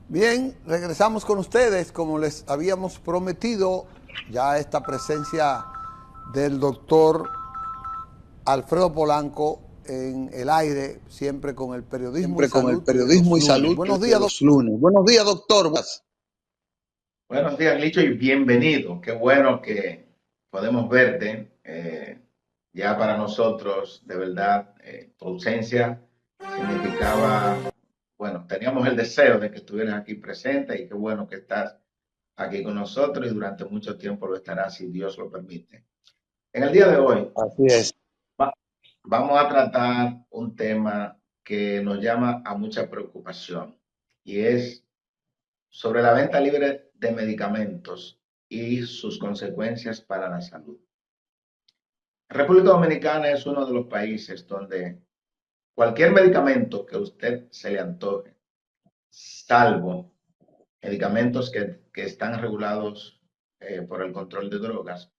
Bien, regresamos con ustedes, como les habíamos prometido, ya esta presencia del doctor Alfredo Polanco en el aire, siempre con el periodismo y Siempre con el salud de los periodismo y lunes. salud Buenos de días, los doctor. lunes. Buenos días, doctor. Buenos días, Licho, y bienvenido. Qué bueno que podemos verte. Ya para nosotros, de verdad, tu ausencia significaba, bueno, teníamos el deseo de que estuvieras aquí presente y qué bueno que estás aquí con nosotros y durante mucho tiempo lo estarás si Dios lo permite. En el día de hoy Así es. va- vamos a tratar un tema que nos llama a mucha preocupación y es sobre la venta libre de medicamentos y sus consecuencias para la salud. República Dominicana es uno de los países donde cualquier medicamento que a usted se le antoje, salvo medicamentos que están regulados por el control de drogas,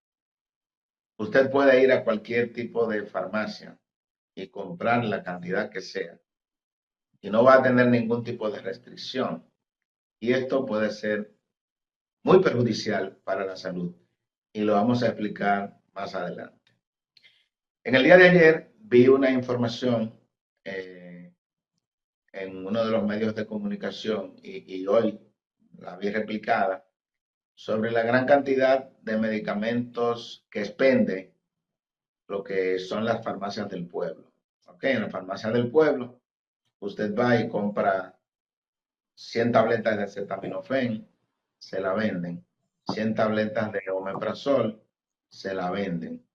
usted puede ir a cualquier tipo de farmacia y comprar la cantidad que sea y no va a tener ningún tipo de restricción. Y esto puede ser muy perjudicial para la salud y lo vamos a explicar más adelante. En el día de ayer vi una información eh, en uno de los medios de comunicación y hoy la vi replicada sobre la gran cantidad de medicamentos que expende lo que son las farmacias del pueblo. ¿Ok? En la farmacia del pueblo usted va y compra 100 tabletas de acetaminofén, se la venden. 100 tabletas de omeprazol, se la venden.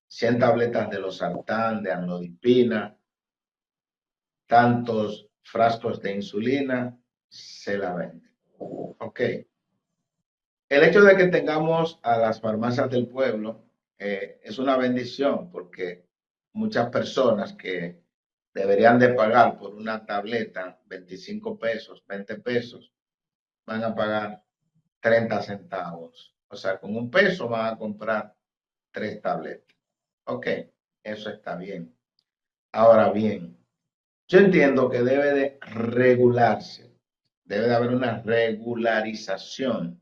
100 tabletas de losartán, de amlodipina, tantos frascos de insulina, se la venden. Ok. El hecho de que tengamos a las farmacias del pueblo es una bendición porque muchas personas que deberían de pagar por una tableta 25 pesos, 20 pesos, van a pagar 30 centavos. O sea, con un peso van a comprar 3 tabletas. Ok, eso está bien. Ahora bien, yo entiendo que debe de regularse, debe de haber una regularización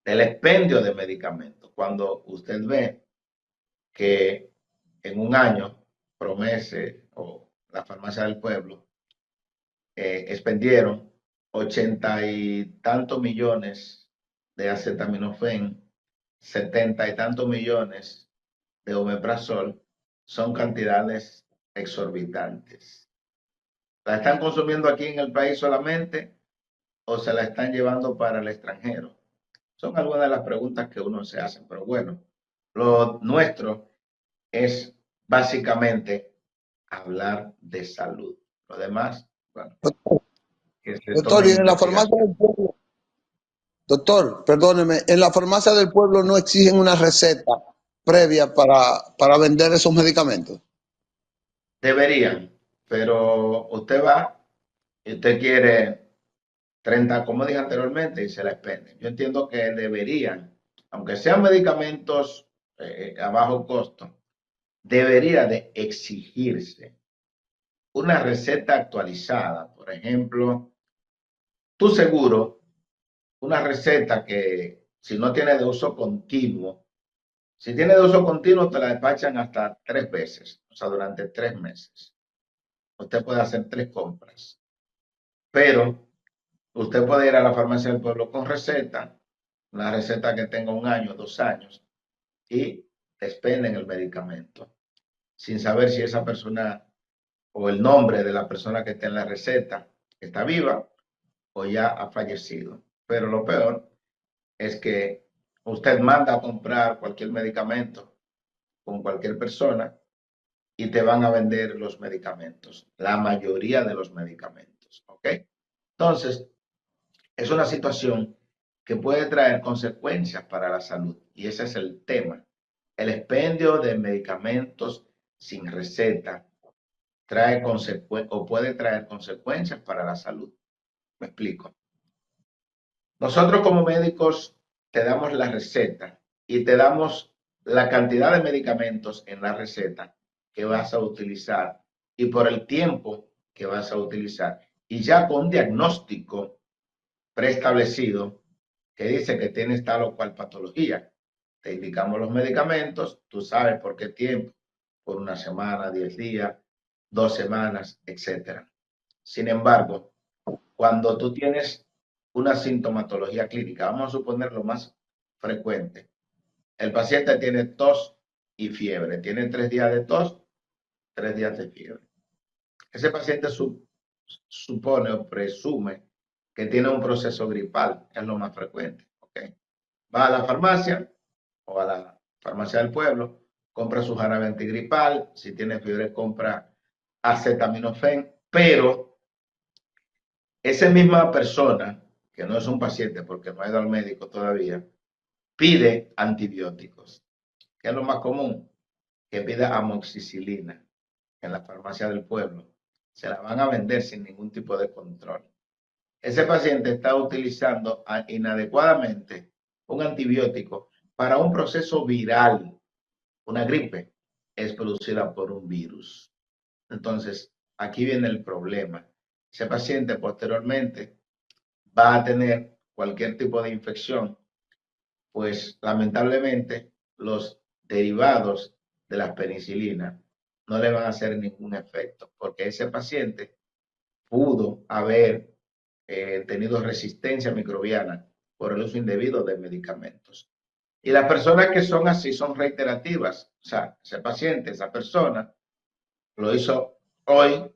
del expendio de medicamentos. Cuando usted ve que en un año Promese o la farmacia del pueblo expendieron 80 y tantos millones de acetaminofén, 70 y tantos millones de omeprazol, son cantidades exorbitantes. ¿La están consumiendo aquí en el país solamente o se la están llevando para el extranjero? Son algunas de las preguntas que uno se hace, pero bueno, lo nuestro es básicamente hablar de salud. Lo demás, bueno, que se Doctor, tomen y en la farmacia investigación. del pueblo, doctor, perdóneme, en la farmacia del pueblo no exigen una receta previa para vender esos medicamentos. Deberían, pero usted va y usted quiere 30, como dije anteriormente, y se la expenden. Yo entiendo que deberían, aunque sean medicamentos a bajo costo, debería de exigirse una receta actualizada. Por ejemplo, tu seguro, una receta que si no tiene de uso continuo, si tiene de uso continuo te la despachan hasta 3 veces, o sea, durante 3 meses. Usted puede hacer 3 compras, pero usted puede ir a la farmacia del pueblo con receta, una receta que tenga 1 año, 2 años, y expenden el medicamento, sin saber si esa persona o el nombre de la persona que está en la receta está viva o ya ha fallecido. Pero lo peor es que usted manda a comprar cualquier medicamento con cualquier persona y te van a vender los medicamentos, la mayoría de los medicamentos. ¿Ok? Entonces, es una situación que puede traer consecuencias para la salud y ese es el tema. El expendio de medicamentos sin receta trae o puede traer consecuencias para la salud. Me explico. Nosotros como médicos te damos la receta y te damos la cantidad de medicamentos en la receta que vas a utilizar y por el tiempo que vas a utilizar. Y ya con diagnóstico preestablecido que dice que tienes tal o cual patología. Te indicamos los medicamentos, tú sabes por qué tiempo, por una semana, 10 días, 2 semanas, etc. Sin embargo, cuando tú tienes una sintomatología clínica, vamos a suponer lo más frecuente, el paciente tiene tos y fiebre, tiene 3 días de tos, 3 días de fiebre. Ese paciente supone o presume que tiene un proceso gripal, es lo más frecuente. ¿Okay? Va a la farmacia o a la farmacia del pueblo, compra su jarabe antigripal, si tiene fiebre compra acetaminofén, pero esa misma persona, que no es un paciente porque no ha ido al médico todavía, pide antibióticos, que es lo más común, que pida amoxicilina en la farmacia del pueblo. Se la van a vender sin ningún tipo de control. Ese paciente está utilizando inadecuadamente un antibiótico para un proceso viral. Una gripe es producida por un virus. Entonces, aquí viene el problema. Ese paciente posteriormente va a tener cualquier tipo de infección, pues lamentablemente los derivados de la penicilina no le van a hacer ningún efecto, porque ese paciente pudo haber tenido resistencia microbiana por el uso indebido de medicamentos. Y las personas que son así son reiterativas. O sea, ese paciente, esa persona, lo hizo hoy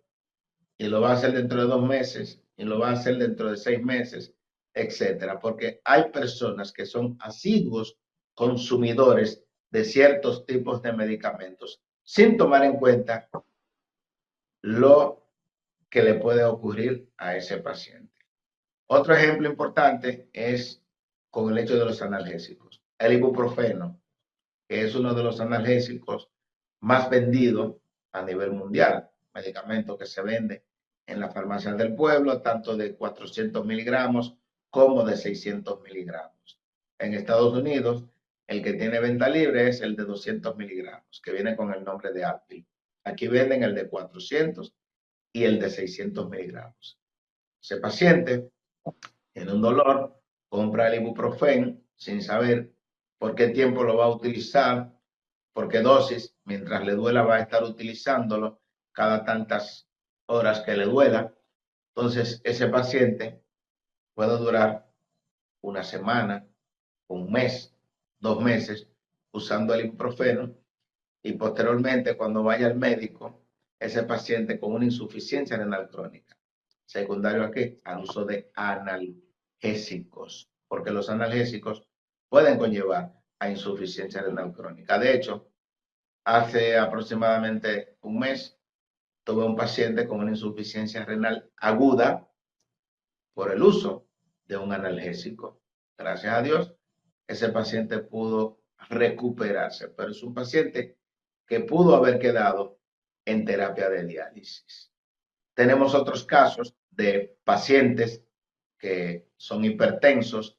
y lo va a hacer dentro de 2 meses y lo va a hacer dentro de 6 meses, etcétera. Porque hay personas que son asiduos consumidores de ciertos tipos de medicamentos sin tomar en cuenta lo que le puede ocurrir a ese paciente. Otro ejemplo importante es con el hecho de los analgésicos. El ibuprofeno, que es uno de los analgésicos más vendidos a nivel mundial, medicamento que se vende en las farmacias del pueblo, tanto de 400 miligramos como de 600 miligramos. En Estados Unidos, el que tiene venta libre es el de 200 miligramos, que viene con el nombre de Advil. Aquí venden el de 400 y el de 600 miligramos. Ese paciente tiene un dolor, compra el ibuprofeno sin saber por qué tiempo lo va a utilizar, por qué dosis, mientras le duela va a estar utilizándolo cada tantas horas que le duela. Entonces, ese paciente puede durar una semana, un mes, 2 meses usando el ibuprofeno y posteriormente cuando vaya al médico, ese paciente con una insuficiencia renal crónica, secundario a qué? Al uso de analgésicos, porque los analgésicos pueden conllevar a insuficiencia renal crónica. De hecho, hace aproximadamente un mes tuve un paciente con una insuficiencia renal aguda por el uso de un analgésico. Gracias a Dios, ese paciente pudo recuperarse, pero es un paciente que pudo haber quedado en terapia de diálisis. Tenemos otros casos de pacientes que son hipertensos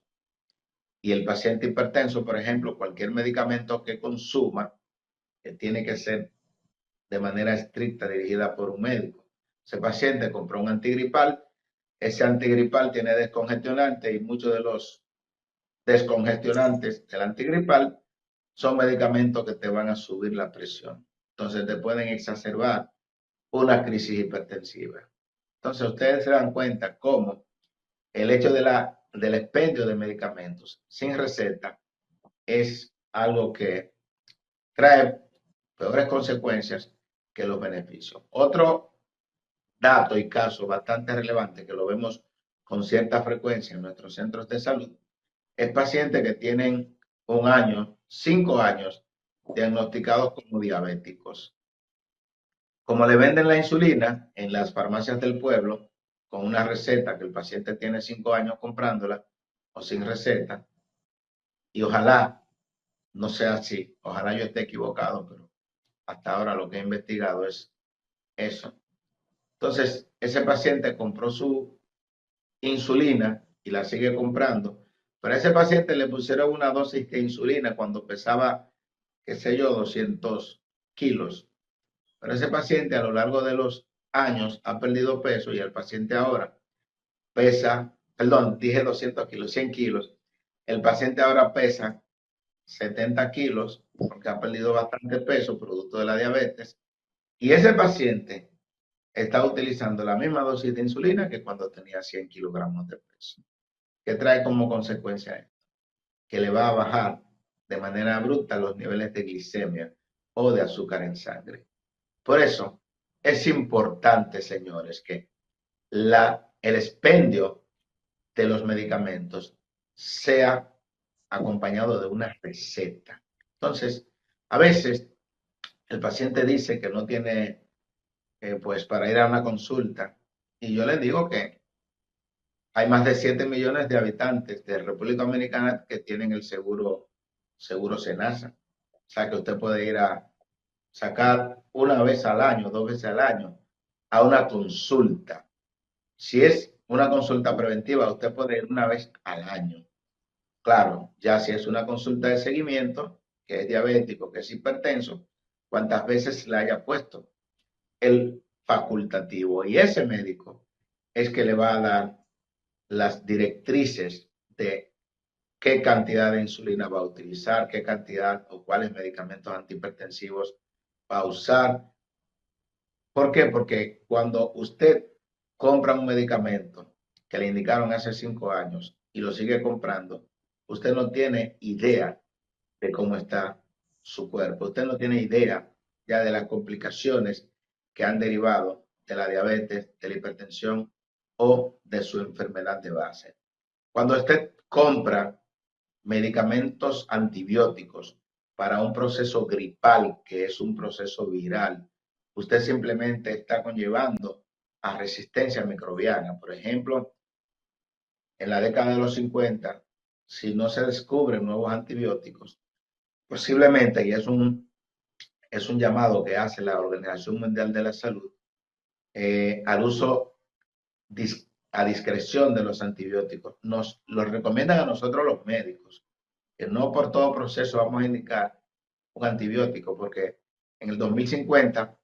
y el paciente hipertenso, por ejemplo, cualquier medicamento que consuma, que tiene que ser de manera estricta dirigida por un médico. Ese paciente compró un antigripal, ese antigripal tiene descongestionante y muchos de los descongestionantes del antigripal son medicamentos que te van a subir la presión. Entonces te pueden exacerbar una crisis hipertensiva. Entonces ustedes se dan cuenta cómo el hecho del expendio de medicamentos sin receta es algo que trae peores consecuencias que los beneficios. Otro dato y caso bastante relevante que lo vemos con cierta frecuencia en nuestros centros de salud es pacientes que tienen 1 año, 5 años diagnosticados como diabéticos. Como le venden la insulina en las farmacias del pueblo con una receta que el paciente tiene 5 años comprándola o sin receta, y ojalá no sea así, ojalá yo esté equivocado, pero hasta ahora lo que he investigado es eso. Entonces, ese paciente compró su insulina y la sigue comprando, pero a ese paciente le pusieron una dosis de insulina cuando pesaba, qué sé yo, 200 kilos. Pero ese paciente a lo largo de los años ha perdido peso y el paciente ahora pesa perdón, dije 200 kilos, 100 kilos. El paciente ahora pesa 70 kilos porque ha perdido bastante peso producto de la diabetes. Y ese paciente está utilizando la misma dosis de insulina que cuando tenía 100 kilogramos de peso. ¿Qué trae como consecuencia esto? Que le va a bajar de manera abrupta los niveles de glicemia o de azúcar en sangre. Por eso es importante, señores, que el expendio de los medicamentos sea acompañado de una receta. Entonces, a veces el paciente dice que no tiene, pues, para ir a una consulta, y yo le digo que hay más de 7 millones de habitantes de República Dominicana que tienen el seguro Senasa. O sea, que usted puede ir a sacar una vez al año, 2 veces al año, a una consulta. Si es una consulta preventiva, usted puede ir una vez al año. Claro, ya si es una consulta de seguimiento, que es diabético, que es hipertenso, cuantas veces le haya puesto el facultativo. Y ese médico es que le va a dar las directrices de qué cantidad de insulina va a utilizar, qué cantidad o cuáles medicamentos antihipertensivos va a usar. ¿Por qué? Porque cuando usted compra un medicamento que le indicaron hace 5 años y lo sigue comprando, usted no tiene idea de cómo está su cuerpo. Usted no tiene idea ya de las complicaciones que han derivado de la diabetes, de la hipertensión o de su enfermedad de base. Cuando usted compra medicamentos antibióticos para un proceso gripal, que es un proceso viral, usted simplemente está conllevando a resistencia microbiana. Por ejemplo, en la década de los 50, si no se descubren nuevos antibióticos, posiblemente, y es un llamado que hace la Organización Mundial de la Salud, al uso a discreción de los antibióticos. Nos los recomiendan a nosotros los médicos, que no por todo proceso vamos a indicar un antibiótico, porque en el 2050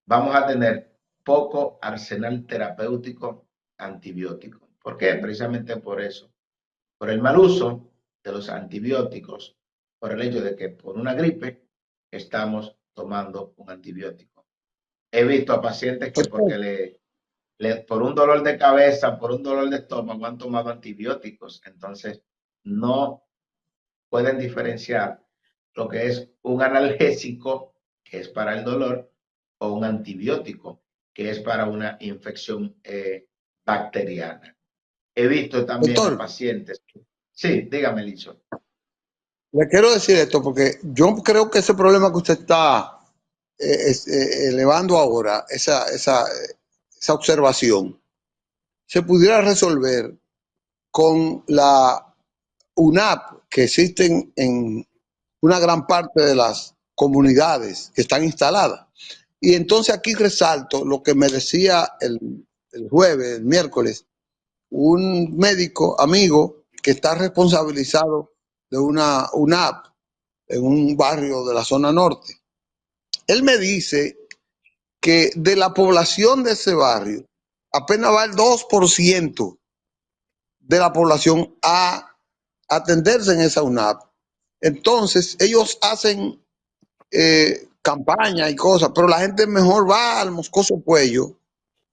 vamos a tener poco arsenal terapéutico antibiótico. ¿Por qué? Precisamente por eso, por el mal uso de los antibióticos, por el hecho de que por una gripe estamos tomando un antibiótico. He visto a pacientes que porque por un dolor de cabeza, por un dolor de estómago, han tomado antibióticos. Entonces, no pueden diferenciar lo que es un analgésico, que es para el dolor, o un antibiótico, que es para una infección bacteriana. He visto también a Doctor, pacientes. Sí, dígame, Licho. le quiero decir esto porque yo creo que ese problema que usted está elevando ahora, esa observación, se pudiera resolver con la UNAP que existen en una gran parte de las comunidades que están instaladas. Y entonces aquí resalto lo que me decía el jueves, el miércoles, un médico amigo que está responsabilizado de una UNAP en un barrio de la zona norte. Él me dice que de la población de ese barrio, apenas va el 2% de la población a atenderse en esa UNAP. Entonces, ellos hacen campaña y cosas, pero la gente mejor va al Moscoso Puello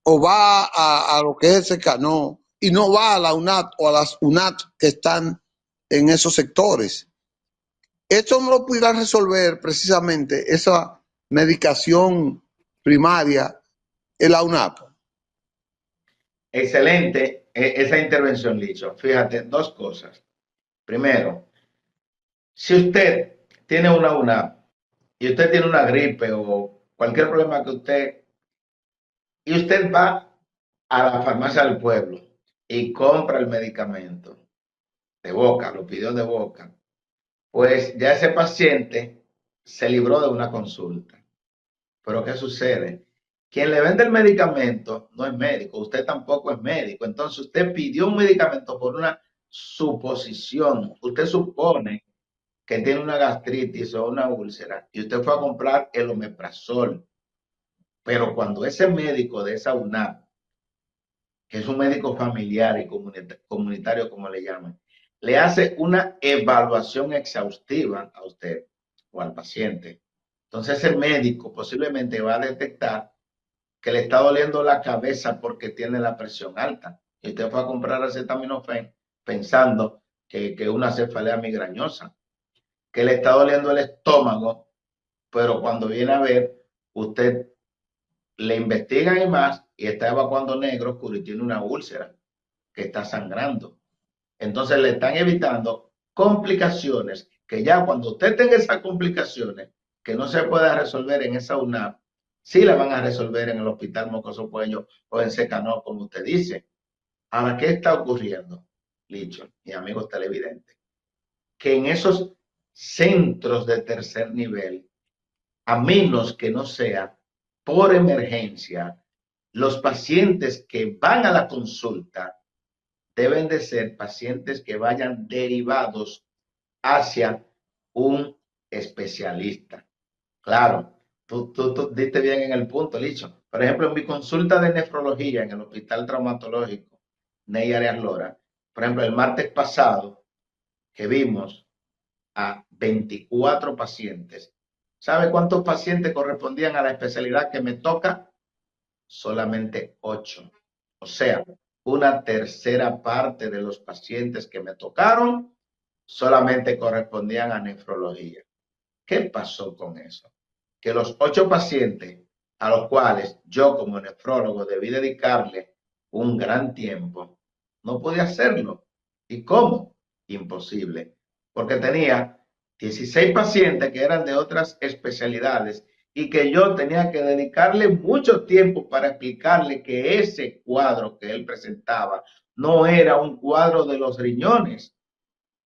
o va a lo que es ese Cano y no va a la UNAT o a las UNAT que están en esos sectores. Esto no lo pudiera resolver precisamente esa medicación primaria en la UNAP. Excelente esa intervención, Licho. Fíjate, dos cosas. Primero, si usted tiene una UNAP y usted tiene una gripe o cualquier problema que y usted va a la farmacia del pueblo y compra el medicamento de boca, lo pidió de boca, pues ya ese paciente se libró de una consulta. Pero ¿qué sucede? Quien le vende el medicamento no es médico, usted tampoco es médico. Entonces usted pidió un medicamento por una suposición. Usted supone que tiene una gastritis o una úlcera y usted fue a comprar el omeprazol. Pero cuando ese médico de esa UNAP que es un médico familiar y comunitario, como le llaman, le hace una evaluación exhaustiva a usted o al paciente. Entonces el médico posiblemente va a detectar que le está doliendo la cabeza porque tiene la presión alta. Y usted fue a comprar acetaminofén pensando que una cefalea migrañosa, que le está doliendo el estómago, pero cuando viene a ver, usted le investigan y más y está evacuando negro oscuro y tiene una úlcera que está sangrando. Entonces le están evitando complicaciones que ya cuando usted tenga esas complicaciones que no se pueda resolver en esa UNAP, sí la van a resolver en el Hospital Mocoso Pueño o en Secanó, como usted dice. Ahora, ¿qué está ocurriendo, Licho y amigos televidentes? Que en esos centros de tercer nivel, a menos que no sea por emergencia, los pacientes que van a la consulta deben de ser pacientes que vayan derivados hacia un especialista. Claro, tú diste bien en el punto, Licho. Por ejemplo, en mi consulta de nefrología en el Hospital Traumatológico Ney Arias Lora, por ejemplo, el martes pasado que vimos a 24 pacientes, ¿sabe cuántos pacientes correspondían a la especialidad que me toca? Solamente 8. O sea, una tercera parte de los pacientes que me tocaron solamente correspondían a nefrología. ¿Qué pasó con eso? Que los 8 pacientes a los cuales yo como nefrólogo debí dedicarle un gran tiempo, no podía hacerlo. ¿Y cómo? Imposible. Porque tenía 16 pacientes que eran de otras especialidades y que yo tenía que dedicarle mucho tiempo para explicarle que ese cuadro que él presentaba no era un cuadro de los riñones.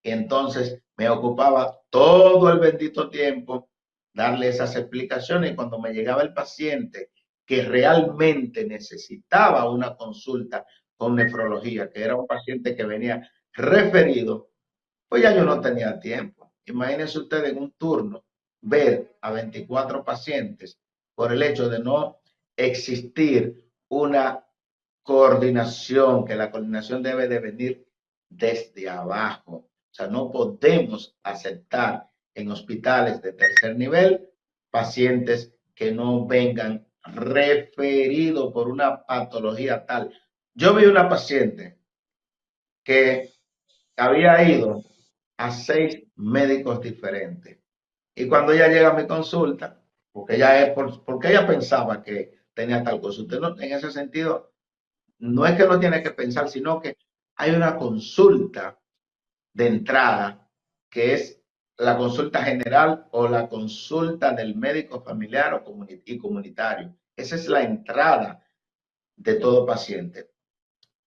Y entonces me ocupaba todo el bendito tiempo darle esas explicaciones y cuando me llegaba el paciente que realmente necesitaba una consulta con nefrología, que era un paciente que venía referido, pues ya yo no tenía tiempo. Imagínense ustedes en un turno ver a 24 pacientes por el hecho de no existir una coordinación, que la coordinación debe de venir desde abajo. O sea, no podemos aceptar en hospitales de tercer nivel pacientes que no vengan referidos por una patología tal. Yo vi una paciente que había ido a 6 médicos diferentes. Y cuando ella llega a mi consulta, porque ella pensaba que tenía tal cosa, usted no, en ese sentido, no es que no tiene que pensar, sino que hay una consulta de entrada que es la consulta general o la consulta del médico familiar y comunitario. Esa es la entrada de todo paciente.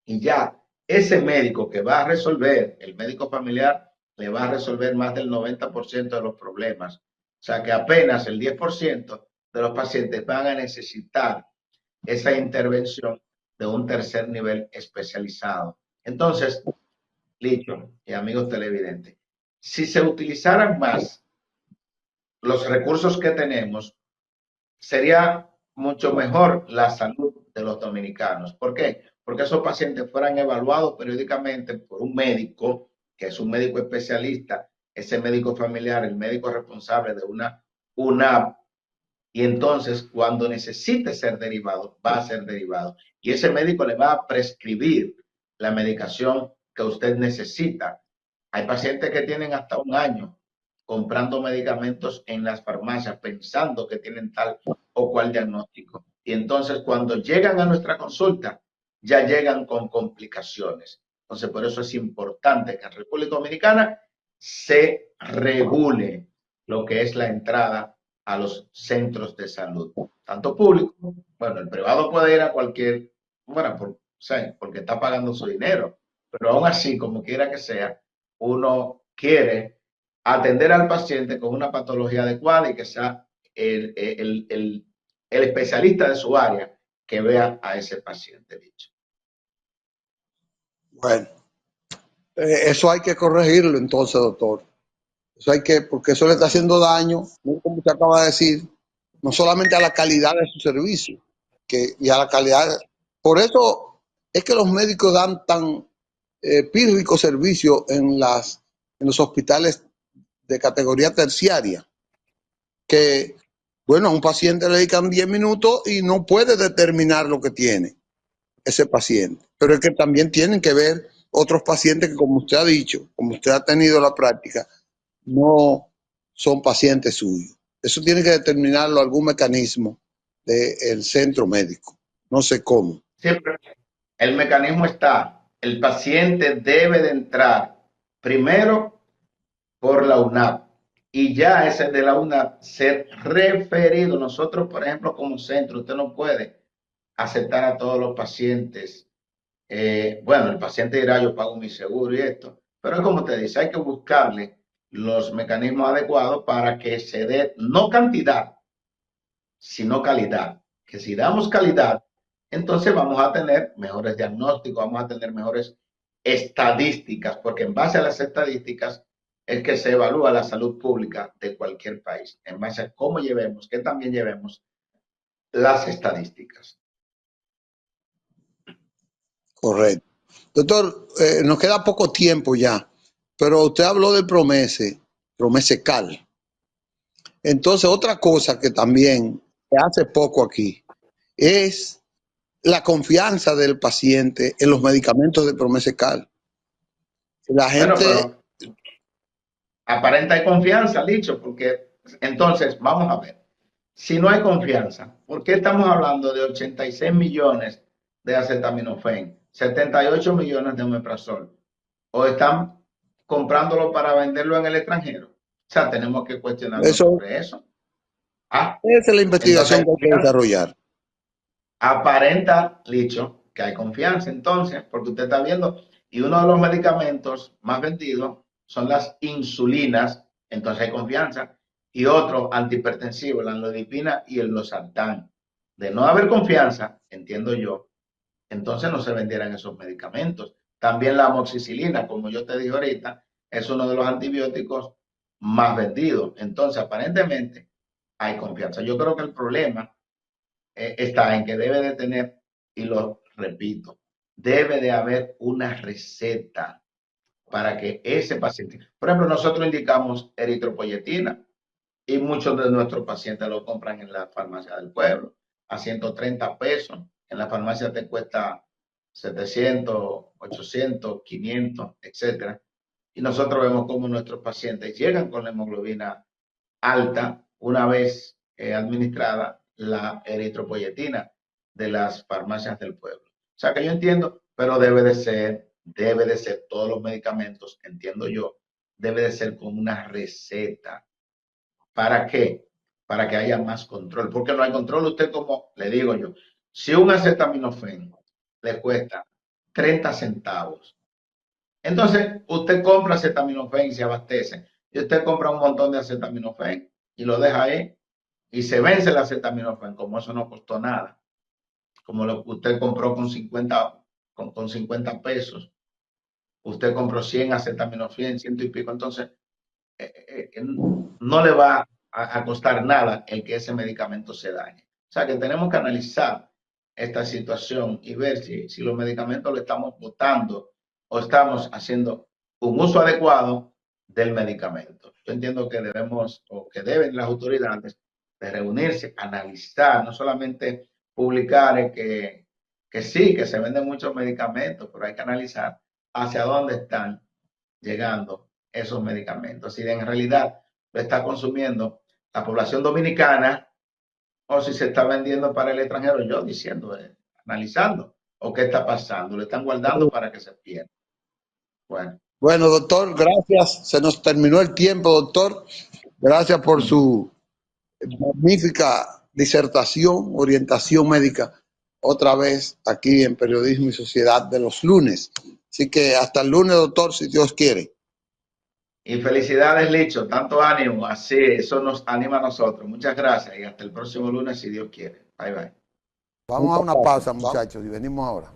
Y ya ese médico que va a resolver, el médico familiar, le va a resolver más del 90% de los problemas. O sea que apenas el 10% de los pacientes van a necesitar esa intervención de un tercer nivel especializado. Entonces, Licho y amigos televidentes, si se utilizaran más los recursos que tenemos, sería mucho mejor la salud de los dominicanos. ¿Por qué? Porque esos pacientes fueran evaluados periódicamente por un médico, que es un médico especialista, ese médico familiar, el médico responsable de una UNAP, y entonces cuando necesite ser derivado, va a ser derivado. Y ese médico le va a prescribir la medicación que usted necesita. Hay pacientes que tienen hasta un año comprando medicamentos en las farmacias pensando que tienen tal o cual diagnóstico. Y entonces cuando llegan a nuestra consulta, ya llegan con complicaciones. Entonces por eso es importante que en República Dominicana se regule lo que es la entrada a los centros de salud, tanto público, bueno, el privado puede ir a cualquier, bueno, porque está pagando su dinero, pero aún así, como quiera que sea, uno quiere atender al paciente con una patología adecuada y que sea el especialista de su área que vea a ese paciente, dicho. Bueno, eso hay que corregirlo entonces, doctor. Eso hay que, porque eso le está haciendo daño, como usted acaba de decir, no solamente a la calidad de su servicio, y a la calidad. Por eso es que los médicos dan tan pírrico servicio en los hospitales de categoría terciaria que, bueno, a un paciente le dedican 10 minutos y no puede determinar lo que tiene ese paciente. Pero es que también tienen que ver otros pacientes que, como usted ha dicho, como usted ha tenido la práctica, no son pacientes suyos. Eso tiene que determinarlo algún mecanismo del centro médico. No sé cómo. Siempre el mecanismo está, el paciente debe de entrar primero por la UNAP y ya ese de la UNAP ser referido. Nosotros, por ejemplo, como centro, usted no puede aceptar a todos los pacientes. Bueno, el paciente dirá, yo pago mi seguro y esto, pero es como te dice, hay que buscarle los mecanismos adecuados para que se dé no cantidad, sino calidad. Que si damos calidad, entonces vamos a tener mejores diagnósticos, vamos a tener mejores estadísticas, porque en base a las estadísticas es que se evalúa la salud pública de cualquier país, en base a cómo llevemos, que también llevemos las estadísticas. Correcto. Doctor, nos queda poco tiempo ya, pero usted habló del Promesecal. Entonces, otra cosa que también se hace poco aquí es la confianza del paciente en los medicamentos de Promesecal. La Bueno, gente, pero aparenta hay confianza, dicho, porque entonces vamos a ver. Si no hay confianza, ¿por qué estamos hablando de 86 millones de acetaminofén, 78 millones de omeprazol? ¿O están comprándolo para venderlo en el extranjero? O sea, tenemos que cuestionarnos eso, sobre eso. Ah, esa es la entonces investigación hay que hay que confianza. desarrollar. Aparenta, dicho, que hay confianza entonces, porque usted está viendo, y uno de los medicamentos más vendidos son las insulinas, entonces hay confianza, y otro antihipertensivo, la anlodipina y el losartán. De no haber confianza, entiendo yo, entonces no se vendieran esos medicamentos. También la amoxicilina, como yo te dije ahorita, es uno de los antibióticos más vendidos. Entonces, aparentemente, hay confianza. Yo creo que el problema está en que debe de tener, y lo repito, debe de haber una receta para que ese paciente, por ejemplo, nosotros indicamos eritropoyetina y muchos de nuestros pacientes lo compran en la farmacia del pueblo a 130 pesos. En la farmacia te cuesta 700, 800, 500, etcétera. Y nosotros vemos cómo nuestros pacientes llegan con la hemoglobina alta una vez administrada la eritropoyetina de las farmacias del pueblo. O sea que yo entiendo, pero debe de ser todos los medicamentos, entiendo yo, debe de ser con una receta. ¿Para qué? Para que haya más control. Porque no hay control, usted como le digo yo, si un acetaminofén le cuesta 30 centavos, entonces usted compra acetaminofén y se abastece. Y usted compra un montón de acetaminofén y lo deja ahí y se vence el acetaminofén, como eso no costó nada, como lo que usted compró con 50, con 50 pesos, usted compró 100 acetaminofén, ciento y pico, entonces no le va a costar nada el que ese medicamento se dañe. O sea que tenemos que analizar esta situación y ver si los medicamentos lo estamos botando o estamos haciendo un uso adecuado del medicamento. Yo entiendo que debemos o que deben las autoridades de reunirse, analizar, no solamente publicar que sí, que se venden muchos medicamentos, pero hay que analizar hacia dónde están llegando esos medicamentos. Si en realidad lo está consumiendo la población dominicana o si se está vendiendo para el extranjero, yo diciendo, analizando, o qué está pasando, lo están guardando para que se pierda. Bueno, Bueno, doctor, gracias. Se nos terminó el tiempo, doctor. Gracias por su magnífica disertación, orientación médica, otra vez aquí en Periodismo y Sociedad de los lunes. Así que hasta el lunes, doctor, si Dios quiere. y felicidades, Licho, tanto ánimo, así, eso nos anima a nosotros. Muchas gracias y hasta el próximo lunes, si Dios quiere. Bye, bye. Vamos a Muchas una gracias. pausa, muchachos, y venimos ahora.